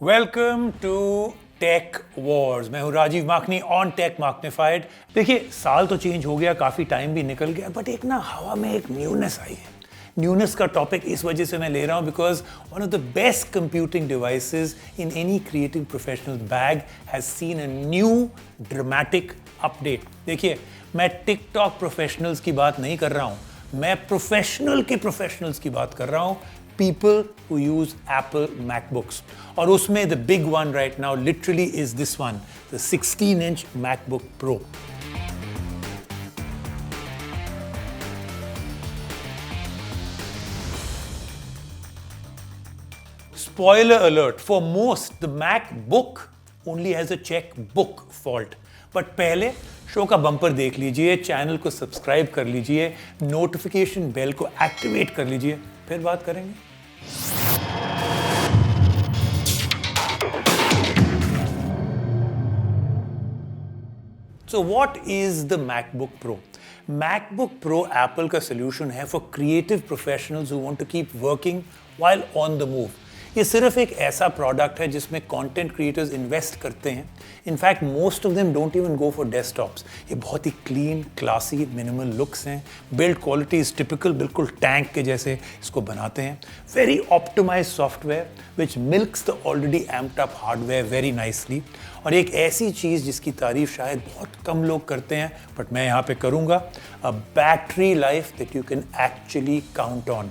Welcome to take wars. मैं हूं Rajiv Makhni on tech मार्कनिफाइड। देखिए, साल तो चेंज हो गया, काफ़ी टाइम भी निकल गया, बट एक ना हवा में एक न्यूनेस आई है। न्यूनेस का टॉपिक इस वजह से मैं ले रहा हूं because one of the best computing devices in any creative professional bag has seen a new dramatic update. देखिए, मैं टिकटॉक प्रोफेशनल्स की बात नहीं कर रहा हूं, मैं प्रोफेशनल के प्रोफेशनल्स की बात कर रहा हूं, people who use Apple MacBooks. और उसमें the big one right now literally is this one, the 16-inch MacBook Pro. Spoiler alert, for most, the MacBook only has a checkbook fault. But पहले show का bumper देख लीजिए, channel को subscribe कर लीजिए, notification bell को activate कर लीजिए, फिर बात करेंगे। So what is the MacBook Pro? MacBook Pro Apple का solution है for creative professionals who want to keep working while on the move. ये सिर्फ एक ऐसा प्रोडक्ट है जिसमें कंटेंट क्रिएटर्स इन्वेस्ट करते हैं। In fact most of them don't even go for desktops. ये बहुत ही क्लीन, क्लासी, मिनिमल लुक्स हैं। बिल्ड क्वालिटी इज टिपिकल, बिल्कुल टैंक के जैसे इसको बनाते हैं। Very optimised software which milks the already amped up hardware very nicely. और एक ऐसी चीज़ जिसकी तारीफ शायद बहुत कम लोग करते हैं, बट मैं यहाँ पे करूँगा, a battery life that you can actually count on.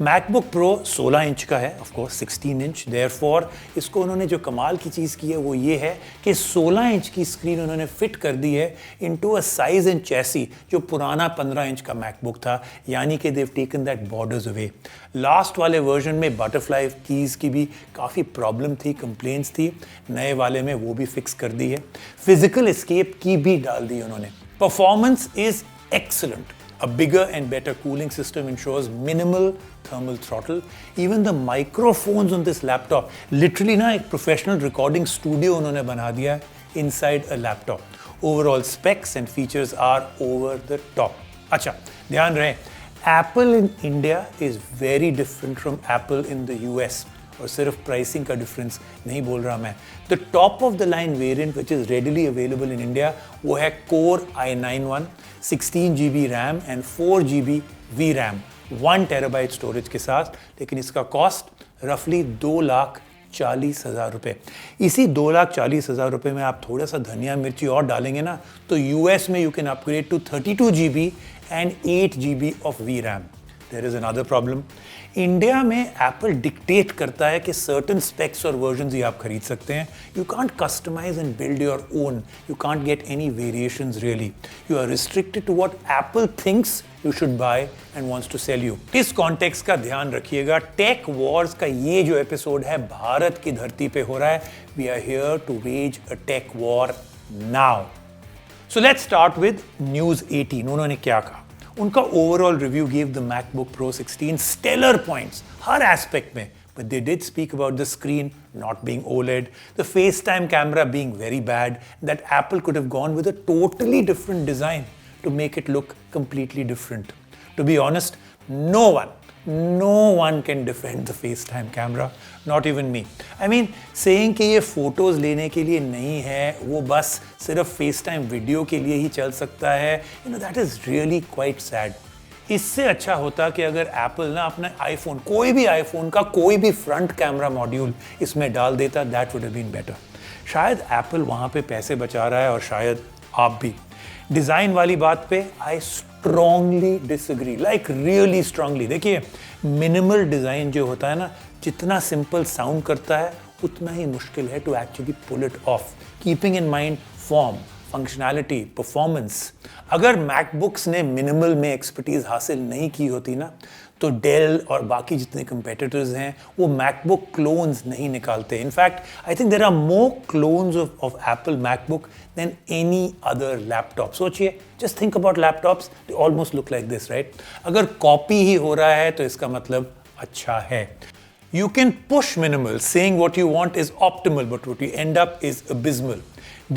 MacBook Pro 16 inch का है, ऑफ कोर्स 16 इंच, देयरफॉर इसको उन्होंने जो कमाल की चीज़ की है वो ये है कि 16 इंच की स्क्रीन उन्होंने फिट कर दी है into a size and chassis जो पुराना 15 इंच का मैकबुक था, यानी कि they've taken that borders away. Last वाले वर्जन में बटरफ्लाई कीज़ की भी काफ़ी प्रॉब्लम थी, कंप्लेंट्स थी, नए वाले में वो भी फिक्स कर दी है। फिजिकल एस्केप की भी डाल दी उन्होंने। Performance is excellent. A bigger and better cooling system ensures minimal thermal throttle. Even the microphones on this laptop, literally ना एक professional recording studio उन्होंने बना दिया है inside a laptop. Overall specs and features are over the top. अच्छा, ध्यान रहे, Apple in India is very different from Apple in the US. और सिर्फ प्राइसिंग का डिफरेंस नहीं बोल रहा मैं। The top of the line variant which is readily available in India वो है Core i9-1, 16 GB RAM and 4 GB VRAM, 1 TB storage के साथ, लेकिन इसका कॉस्ट रफली 2,40,000 रुपये। इसी 2,40,000 रुपये में आप थोड़ा सा धनिया मिर्ची और डालेंगे ना, तो US में you can upgrade to 32 GB and 8 GB of VRAM. There is another problem. India में एप्पल डिक्टेट करता है कि सर्टन स्पेक्स और वर्जन्स ही आप खरीद सकते हैं। You can't customise and build your own, you can't get any variations really, you are restricted to what Apple thinks you should buy and wants to sell you. इस context का ध्यान रखिएगा। टेक वॉर्स का ये जो episode है भारत की धरती पे हो रहा है। We are here to wage a tech war now. So let's start with News 18। उन्होंने क्या कहा? उनका overall review give the MacBook Pro 16 stellar points हर एस्पेक्ट में, but they did speak about the screen not being OLED, the FaceTime camera being very bad, that Apple could have gone with a totally different design to make it look completely different. To be honest, no one can defend the FaceTime camera, not even me. I mean, saying कि ये photos लेने के लिए नहीं है, वो बस सिर्फ FaceTime वीडियो के लिए ही चल सकता है, that is really quite sad. इससे अच्छा होता कि अगर एप्पल ना अपना आईफोन, कोई भी आईफोन का कोई भी फ्रंट कैमरा मॉड्यूल इसमें डाल देता, that would have been better. शायद एप्पल वहाँ पे पैसे बचा रहा है और शायद आप भी। डिज़ाइन वाली बात पे I strongly disagree, like really strongly. देखिए, मिनिमल डिज़ाइन जो होता है ना, जितना सिंपल साउंड करता है उतना ही मुश्किल है to actually pull it off, keeping in mind form, functionality, performance. अगर मैकबुक्स ने मिनिमल में एक्सपर्टीज हासिल नहीं की होती ना, तो डेल और बाकी जितने कंपेटिटर्स हैं वो मैकबुक क्लोन्स नहीं निकालते। In fact I think there are more clones of Apple MacBook than any other laptop. सोचिए, just think about laptops, they almost look like this, right? अगर कॉपी ही हो रहा है तो इसका मतलब अच्छा है। You can push minimal, saying what you want is optimal, but what you end up is abysmal.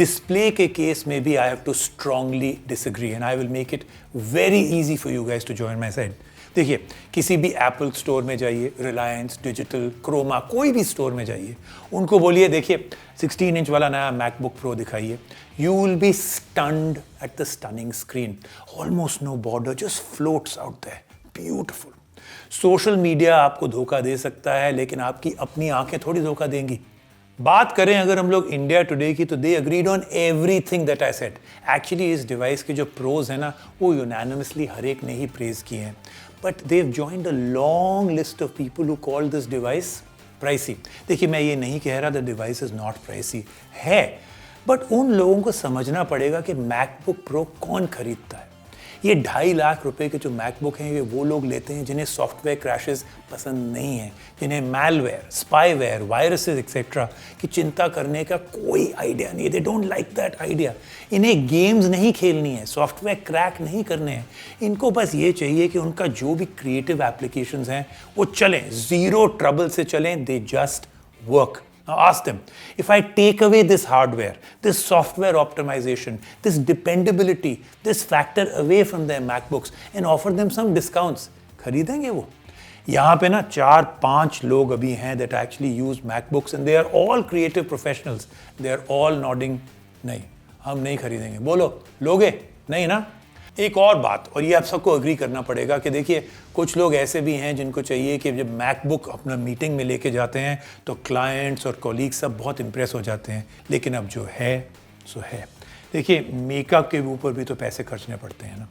Display के case में भी I have to strongly disagree, and I will make it very easy for you guys to join my side. देखिए, किसी भी Apple store में जाइए, Reliance, digital, Croma, कोई भी स्टोर में जाइए, उनको बोलिए देखिए 16 इंच वाला नया मैकबुक प्रो दिखाइए. You will be stunned at the stunning screen. Almost no border, just floats out there. Beautiful. Social media आपको धोखा दे सकता है, लेकिन आपकी अपनी आंखें थोड़ी धोखा देंगी. बात करें अगर हम लोग इंडिया टुडे की, तो they agreed on everything that I said. Actually इस डिवाइस के जो प्रोज है ना, वो यूनानिमसली हर एक ने ही प्रेज किए हैं. But they have joined a long list of people who call this device pricey. देखिए, मैं ये नहीं कह रहा the device is not pricey, है, बट उन लोगों को समझना पड़ेगा कि मैकबुक प्रो कौन खरीदता है. ये 2.5 लाख रुपए के जो मैकबुक हैं, ये वो लोग लेते हैं जिन्हें सॉफ्टवेयर क्रैशेस पसंद नहीं है, जिन्हें मैलवेयर, स्पाईवेयर, वायरसेस एक्सेट्रा की चिंता करने का कोई आइडिया नहीं है. They don't like that idea. इन्हें गेम्स नहीं खेलनी है, सॉफ्टवेयर क्रैक नहीं करने हैं. इनको बस ये चाहिए कि उनका जो भी क्रिएटिव एप्लीकेशंस हैं वो चलें, जीरो ट्रबल से चलें. They just work. Now ask them, if I take away this hardware, this software optimization, this dependability, this factor away from their MacBooks and offer them some discounts, खरीदेंगे वो? यहाँ पे ना 4-5 लोग अभी हैं that actually use MacBooks and they are all creative professionals. They are all nodding, नहीं, हम नहीं खरीदेंगे. बोलो, लोगे? नहीं ना? एक और बात, और ये आप सबको अग्री करना पड़ेगा कि देखिए, कुछ लोग ऐसे भी हैं जिनको चाहिए कि जब मैकबुक अपना मीटिंग में लेके जाते हैं तो क्लाइंट्स और कॉलीग्स सब बहुत इंप्रेस हो जाते हैं. लेकिन अब जो है सो है. देखिए, मेकअप के ऊपर भी तो पैसे खर्चने पड़ते हैं ना.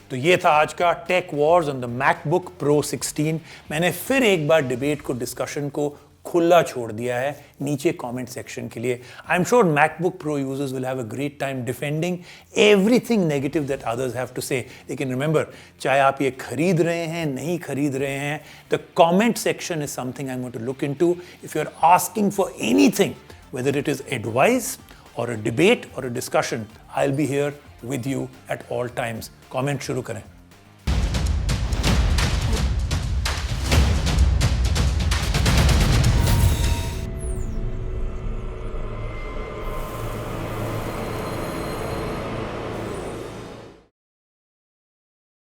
तो ये था आज का tech wars on the MacBook Pro 16. मैंने फिर एक बार डिबेट को, डिस्कशन को खुला छोड़ दिया है नीचे कमेंट सेक्शन के लिए. I am sure MacBook Pro users will have a great time defending everything negative that others have to say. लेकिन रिमेंबर, चाहे आप ये खरीद रहे हैं, नहीं खरीद रहे हैं, the comment section is something I am going to look into. If you are asking for anything, whether it is advice or a debate or a discussion, I will be here with you at all times. Comment शुरू करें.